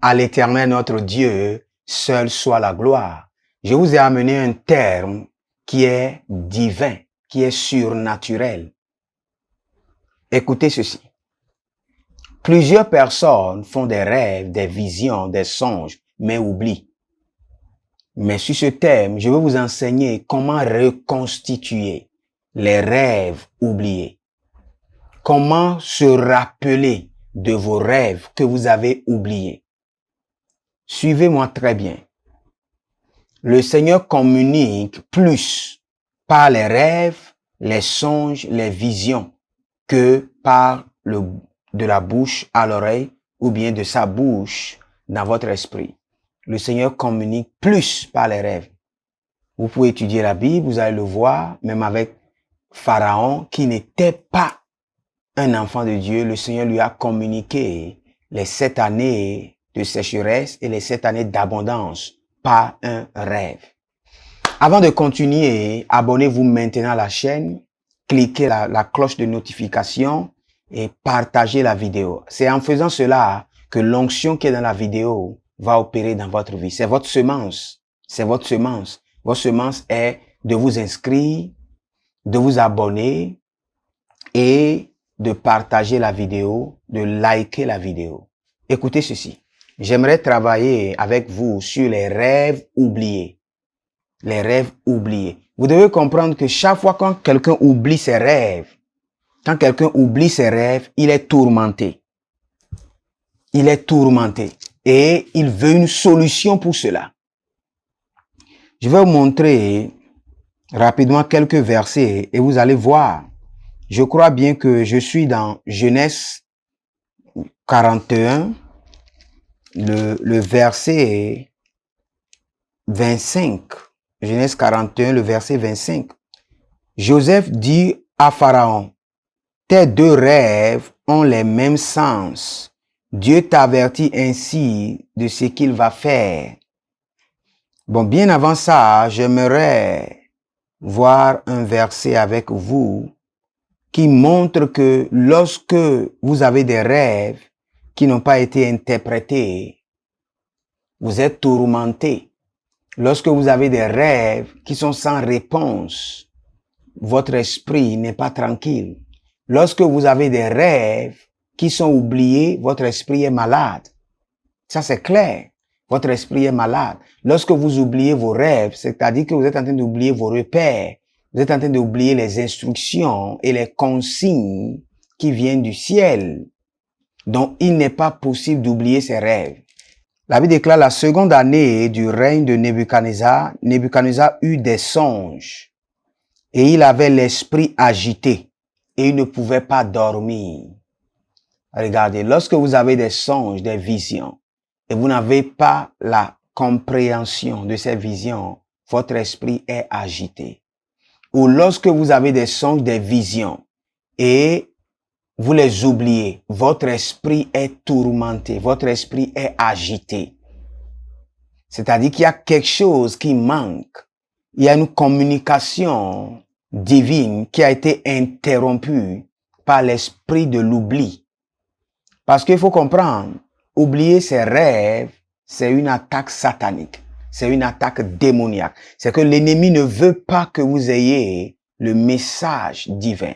À l'Éternel notre Dieu, seul soit la gloire. Je vous ai amené un terme qui est divin, qui est surnaturel. Écoutez ceci. Plusieurs personnes font des rêves, des visions, des songes, mais oublient. Mais sur ce thème, je vais vous enseigner comment reconstituer les rêves oubliés. Comment se rappeler de vos rêves que vous avez oubliés. Suivez-moi très bien. Le Seigneur communique plus par les rêves, les songes, les visions que par de la bouche à l'oreille ou bien de sa bouche dans votre esprit. Le Seigneur communique plus par les rêves. Vous pouvez étudier la Bible, vous allez le voir, même avec Pharaon qui n'était pas un enfant de Dieu. Le Seigneur lui a communiqué les 7 années de sécheresse et les 7 années d'abondance par un rêve. Avant de continuer, abonnez-vous maintenant à la chaîne, cliquez la cloche de notification et partagez la vidéo. C'est en faisant cela que l'onction qui est dans la vidéo va opérer dans votre vie. C'est votre semence. C'est votre semence. Votre semence est de vous inscrire, de vous abonner et de partager la vidéo, de liker la vidéo. Écoutez ceci. J'aimerais travailler avec vous sur les rêves oubliés. Les rêves oubliés. Vous devez comprendre que chaque fois quand quelqu'un oublie ses rêves, il est tourmenté. Il est tourmenté. Et il veut une solution pour cela. Je vais vous montrer rapidement quelques versets et vous allez voir. Je crois bien que je suis dans Genèse 41, le verset 25. Genèse 41, le verset 25. Joseph dit à Pharaon, tes deux rêves ont les mêmes sens. Dieu t'avertit ainsi de ce qu'il va faire. Bon, bien avant ça, j'aimerais voir un verset avec vous qui montre que lorsque vous avez des rêves qui n'ont pas été interprétés, vous êtes tourmenté. Lorsque vous avez des rêves qui sont sans réponse, votre esprit n'est pas tranquille. Lorsque vous avez des rêves qui sont oubliés, votre esprit est malade. Ça, c'est clair. Votre esprit est malade. Lorsque vous oubliez vos rêves, c'est-à-dire que vous êtes en train d'oublier vos repères. Vous êtes en train d'oublier les instructions et les consignes qui viennent du ciel. Donc, il n'est pas possible d'oublier ses rêves. La Bible déclare la seconde année du règne de Nebuchadnezzar. Nebuchadnezzar eut des songes et il avait l'esprit agité et il ne pouvait pas dormir. Regardez, lorsque vous avez des songes, des visions et vous n'avez pas la compréhension de ces visions, votre esprit est agité. Ou lorsque vous avez des songes, des visions et vous les oubliez, votre esprit est tourmenté, votre esprit est agité. C'est-à-dire qu'il y a quelque chose qui manque. Il y a une communication divine qui a été interrompue par l'esprit de l'oubli. Parce qu'il faut comprendre, oublier ses rêves, c'est une attaque satanique. C'est une attaque démoniaque. C'est que l'ennemi ne veut pas que vous ayez le message divin.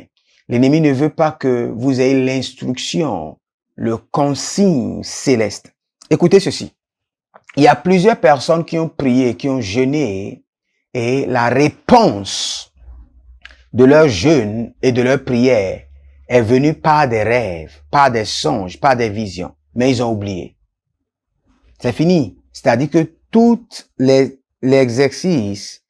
L'ennemi ne veut pas que vous ayez l'instruction, le consigne céleste. Écoutez ceci. Il y a plusieurs personnes qui ont prié, qui ont jeûné, et la réponse de leur jeûne et de leur prière est venue par des rêves, par des songes, par des visions. Mais ils ont oublié. C'est fini. C'est-à-dire que tout l'exercice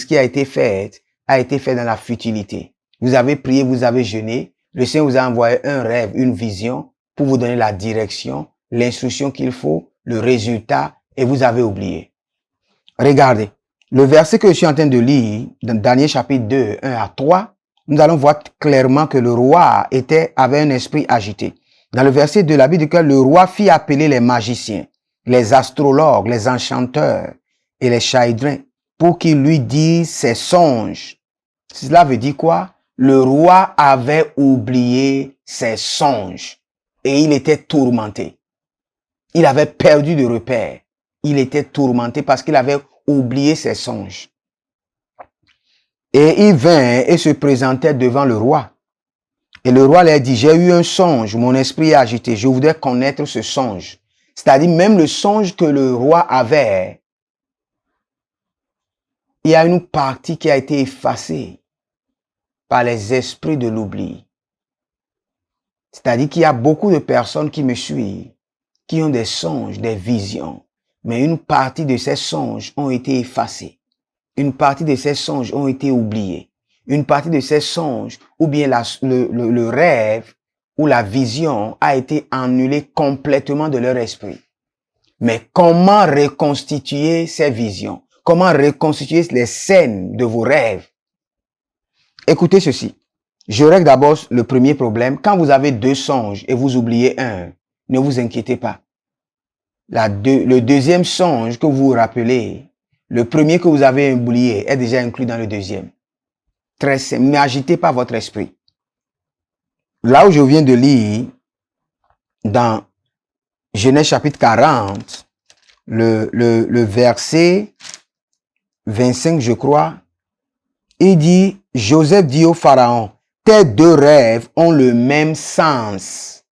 qui a été fait dans la futilité. Vous avez prié, vous avez jeûné. Le Seigneur vous a envoyé un rêve, une vision pour vous donner la direction, l'instruction qu'il faut, le résultat, et vous avez oublié. Regardez, le verset que je suis en train de lire, dans Daniel chapitre 2, 1 à 3, nous allons voir clairement que le roi avait un esprit agité. Dans le verset 2, la Bible dit que le roi fit appeler les magiciens, les astrologues, les enchanteurs et les chaïdrins pour qu'ils lui disent ses songes. Cela veut dire quoi? Le roi avait oublié ses songes et il était tourmenté. Il avait perdu de repère. Il était tourmenté parce qu'il avait oublié ses songes. Et il vint et se présentait devant le roi. Et le roi leur dit, j'ai eu un songe, mon esprit est agité, je voudrais connaître ce songe. C'est-à-dire même le songe que le roi avait, il y a une partie qui a été effacée par les esprits de l'oubli. C'est-à-dire qu'il y a beaucoup de personnes qui me suivent, qui ont des songes, des visions, mais une partie de ces songes ont été effacés. Une partie de ces songes ont été oubliés. Une partie de ces songes, ou bien le rêve ou la vision a été annulée complètement de leur esprit. Mais comment reconstituer ces visions? Comment reconstituer les scènes de vos rêves? Écoutez ceci. Je règle d'abord le premier problème. Quand vous avez deux songes et vous oubliez un, ne vous inquiétez pas. Le deuxième songe que vous vous rappelez, le premier que vous avez oublié est déjà inclus dans le deuxième. Très simple. N'agitez pas votre esprit. Là où je viens de lire, dans Genèse chapitre 40, le verset 25, je crois, il dit, Joseph dit au Pharaon, tes deux rêves ont le même sens.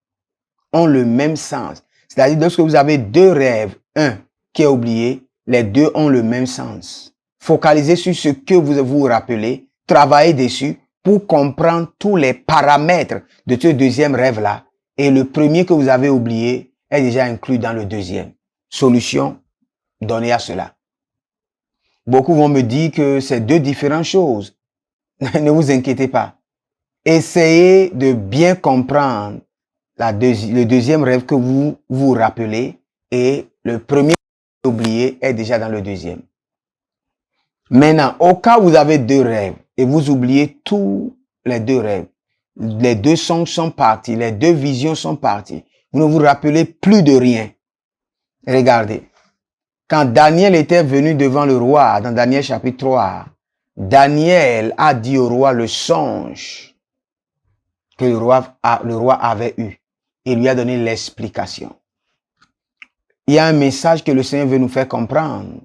Ont le même sens. C'est-à-dire, lorsque vous avez deux rêves, un qui est oublié, les deux ont le même sens. Focalisez sur ce que vous vous rappelez, travaillez dessus pour comprendre tous les paramètres de ce deuxième rêve-là. Et le premier que vous avez oublié est déjà inclus dans le deuxième. Solution, donnez à cela. Beaucoup vont me dire que c'est deux différentes choses. Ne vous inquiétez pas. Essayez de bien comprendre le deuxième rêve que vous vous rappelez et le premier que vous oubliez est déjà dans le deuxième. Maintenant, au cas où vous avez deux rêves et vous oubliez tous les deux rêves, les deux songes sont partis, les deux visions sont parties, vous ne vous rappelez plus de rien. Regardez, quand Daniel était venu devant le roi, dans Daniel chapitre 3, Daniel a dit au roi le songe que le roi avait eu et lui a donné l'explication. Il y a un message que le Seigneur veut nous faire comprendre.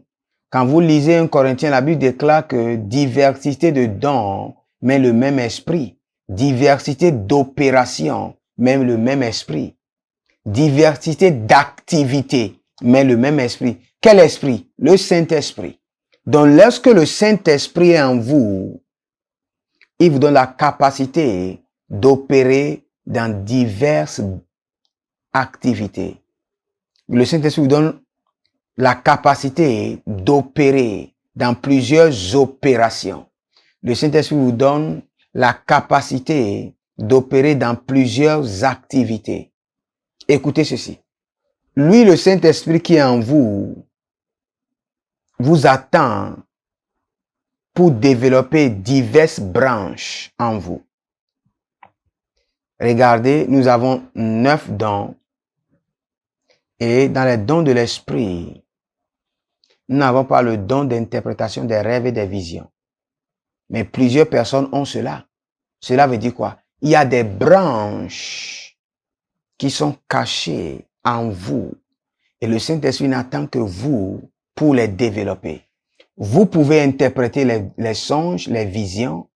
Quand vous lisez 1 Corinthiens, la Bible déclare que diversité de dons, mais le même esprit. Diversité d'opérations, même le même esprit. Diversité d'activités, mais le même esprit. Quel esprit? Le Saint-Esprit. Donc, lorsque le Saint-Esprit est en vous, il vous donne la capacité d'opérer dans diverses activités. Le Saint-Esprit vous donne la capacité d'opérer dans plusieurs opérations. Le Saint-Esprit vous donne la capacité d'opérer dans plusieurs activités. Écoutez ceci. Lui, le Saint-Esprit qui est en vous, vous attend pour développer diverses branches en vous. Regardez, nous avons 9 dons. Et dans les dons de l'esprit, nous n'avons pas le don d'interprétation des rêves et des visions. Mais plusieurs personnes ont cela. Cela veut dire quoi? Il y a des branches qui sont cachées en vous. Et le Saint-Esprit n'attend que vous pour les développer. Vous pouvez interpréter les songes, les visions.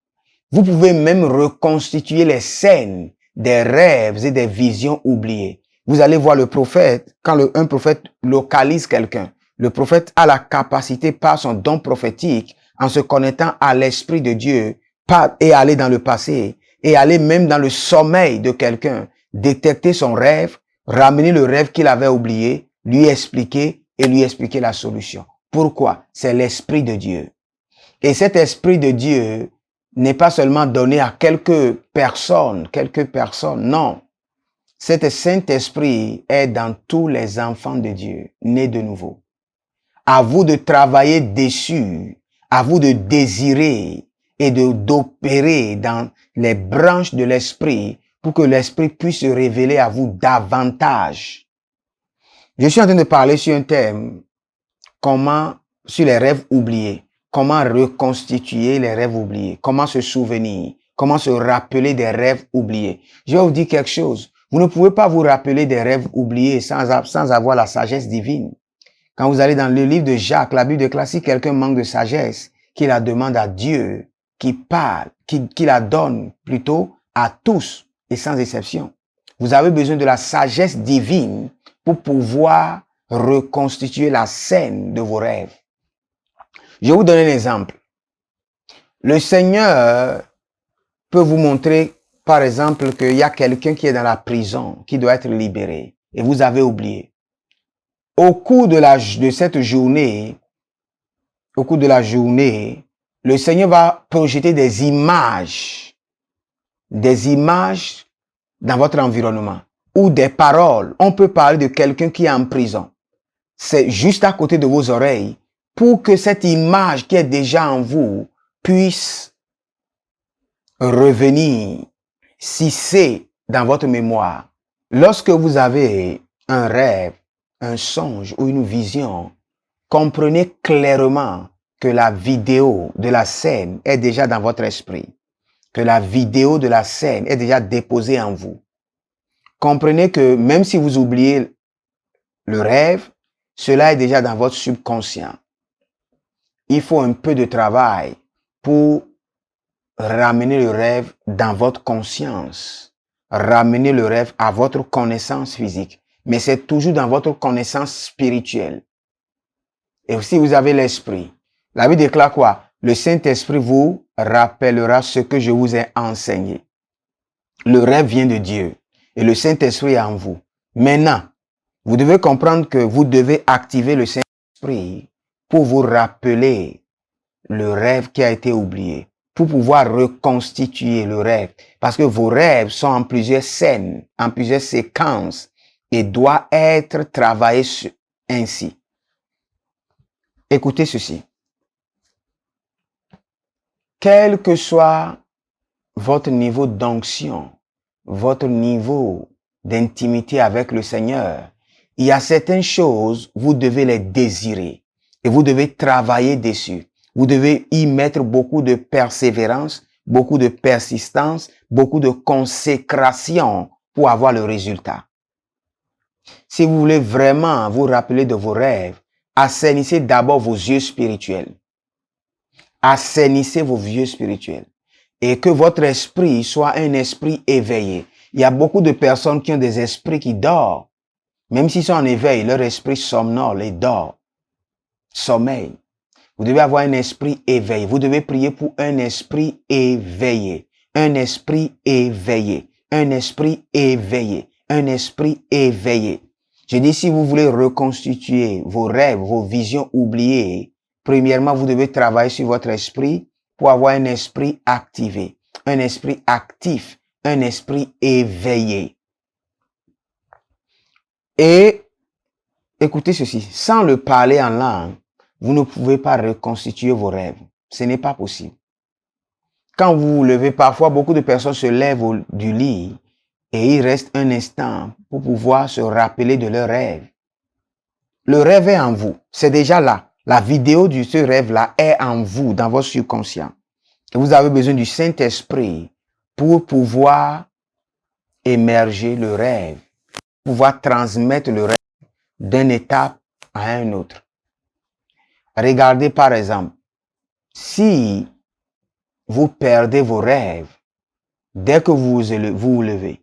Vous pouvez même reconstituer les scènes des rêves et des visions oubliées. Vous allez voir le prophète, quand un prophète localise quelqu'un, le prophète a la capacité par son don prophétique, en se connectant à l'Esprit de Dieu, et aller dans le passé, et aller même dans le sommeil de quelqu'un, détecter son rêve, ramener le rêve qu'il avait oublié, lui expliquer et lui expliquer la solution. Pourquoi? C'est l'Esprit de Dieu. Et cet Esprit de Dieu n'est pas seulement donné à quelques personnes, non. Cet Saint-Esprit est dans tous les enfants de Dieu, nés de nouveau. À vous de travailler dessus, à vous de désirer et d'opérer dans les branches de l'Esprit pour que l'Esprit puisse se révéler à vous davantage. Je suis en train de parler sur un thème, sur les rêves oubliés, comment reconstituer les rêves oubliés, comment se souvenir, comment se rappeler des rêves oubliés. Je vais vous dire quelque chose. Vous ne pouvez pas vous rappeler des rêves oubliés sans avoir la sagesse divine. Quand vous allez dans le livre de Jacques, la Bible déclare si quelqu'un manque de sagesse, qu'il la demande à Dieu, qui parle, qui la donne plutôt à tous et sans exception. Vous avez besoin de la sagesse divine pour pouvoir reconstituer la scène de vos rêves. Je vais vous donner un exemple. Le Seigneur peut vous montrer, par exemple, qu'il y a quelqu'un qui est dans la prison, qui doit être libéré, et vous avez oublié. Au cours de cette journée, le Seigneur va projeter des images dans votre environnement ou des paroles. On peut parler de quelqu'un qui est en prison. C'est juste à côté de vos oreilles pour que cette image qui est déjà en vous puisse revenir, s'hisser dans votre mémoire. Lorsque vous avez un rêve, un songe ou une vision, comprenez clairement que la vidéo de la scène est déjà dans votre esprit, que la vidéo de la scène est déjà déposée en vous. Comprenez que même si vous oubliez le rêve, cela est déjà dans votre subconscient. Il faut un peu de travail pour ramener le rêve dans votre conscience, ramener le rêve à votre connaissance physique. Mais c'est toujours dans votre connaissance spirituelle. Et si vous avez l'esprit, la Bible déclare quoi? Le Saint-Esprit vous rappellera ce que je vous ai enseigné. Le rêve vient de Dieu et le Saint-Esprit est en vous. Maintenant, vous devez comprendre que vous devez activer le Saint-Esprit pour vous rappeler le rêve qui a été oublié, pour pouvoir reconstituer le rêve. Parce que vos rêves sont en plusieurs scènes, en plusieurs séquences et doivent être travaillés ainsi. Écoutez ceci. Quel que soit votre niveau d'onction, votre niveau d'intimité avec le Seigneur, il y a certaines choses, vous devez les désirer et vous devez travailler dessus. Vous devez y mettre beaucoup de persévérance, beaucoup de persistance, beaucoup de consécration pour avoir le résultat. Si vous voulez vraiment vous rappeler de vos rêves, assainissez d'abord vos yeux spirituels. Assainissez vos yeux spirituels. Et que votre esprit soit un esprit éveillé. Il y a beaucoup de personnes qui ont des esprits qui dorment. Même s'ils sont en éveil, leur esprit somnole et dort. Sommeil. Vous devez avoir un esprit éveillé. Vous devez prier pour un esprit éveillé. Un esprit éveillé. Un esprit éveillé. Un esprit éveillé. Je dis, si vous voulez reconstituer vos rêves, vos visions oubliées, premièrement, vous devez travailler sur votre esprit pour avoir un esprit activé, un esprit actif, un esprit éveillé. Et écoutez ceci, sans le parler en langue, vous ne pouvez pas reconstituer vos rêves. Ce n'est pas possible. Quand vous vous levez, parfois, beaucoup de personnes se lèvent du lit et ils restent un instant pour pouvoir se rappeler de leur rêve. Le rêve est en vous. C'est déjà là. La vidéo de ce rêve-là est en vous, dans votre subconscient. Et vous avez besoin du Saint-Esprit pour pouvoir émerger le rêve, pouvoir transmettre le rêve d'une étape à une autre. Regardez par exemple, si vous perdez vos rêves, dès que vous vous levez,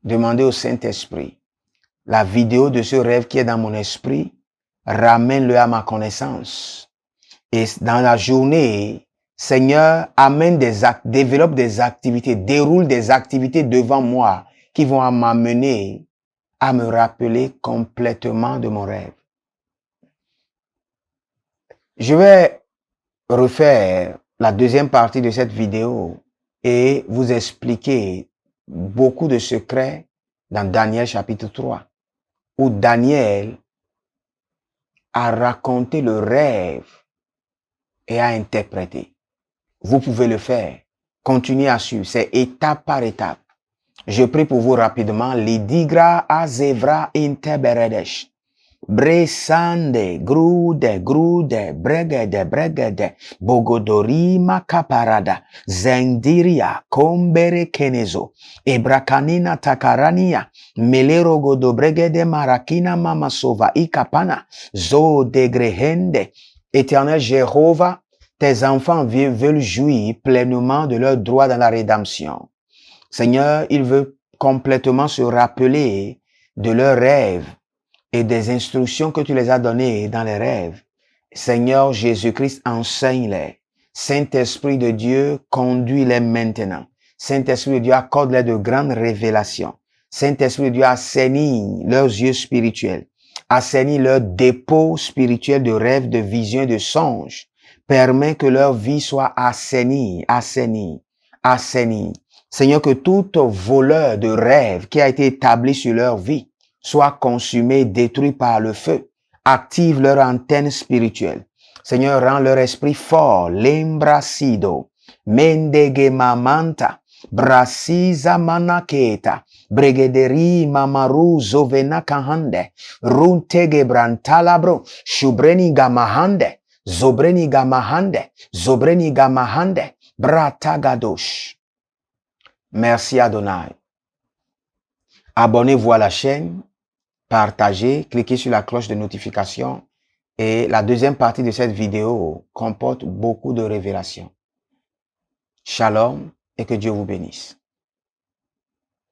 demandez au Saint-Esprit, la vidéo de ce rêve qui est dans mon esprit, ramène-le à ma connaissance. Et dans la journée, Seigneur, développe des activités, déroule des activités devant moi qui vont m'amener à me rappeler complètement de mon rêve. Je vais refaire la deuxième partie de cette vidéo et vous expliquer beaucoup de secrets dans Daniel chapitre 3, où Daniel a raconté le rêve et a interprété. Vous pouvez le faire. Continuez à suivre. C'est étape par étape. Je prie pour vous rapidement. Lidigra azevra interberedesh. Bresande, grude, grude, bregede, bregede, bogodorima caparada, zendiria, combere kenezo, ebrakanina takarania, melero godo bregede marakina mamasova ikapana, zo degrehende. Éternel Jéhovah, tes enfants veulent jouir pleinement de leurs droits dans la rédemption. Seigneur, ils veulent complètement se rappeler de leurs rêves et des instructions que tu les as données dans les rêves. Seigneur Jésus-Christ, enseigne-les. Saint-Esprit de Dieu, conduis-les maintenant. Saint-Esprit de Dieu, accorde-les de grandes révélations. Saint-Esprit de Dieu, assainis leurs yeux spirituels. Assainis leur dépôt spirituel de rêves, de visions, de songes. Permets que leur vie soit assainie, assainie, assainie. Seigneur, que tout voleur de rêve qui a été établi sur leur vie soit consumé, détruit par le feu. Active leur antenne spirituelle. Seigneur, rends leur esprit fort. Lembrasido, mendegemamanta, brasiza manaketa, bregederi mamaru zovena kahande, runtege brantalabro, shubreni gamahande, zobreni gamahande, zobreni gamahande, bratagadosh. Merci Adonai. Abonnez-vous à la chaîne, partagez, cliquez sur la cloche de notification et la deuxième partie de cette vidéo comporte beaucoup de révélations. Shalom et que Dieu vous bénisse.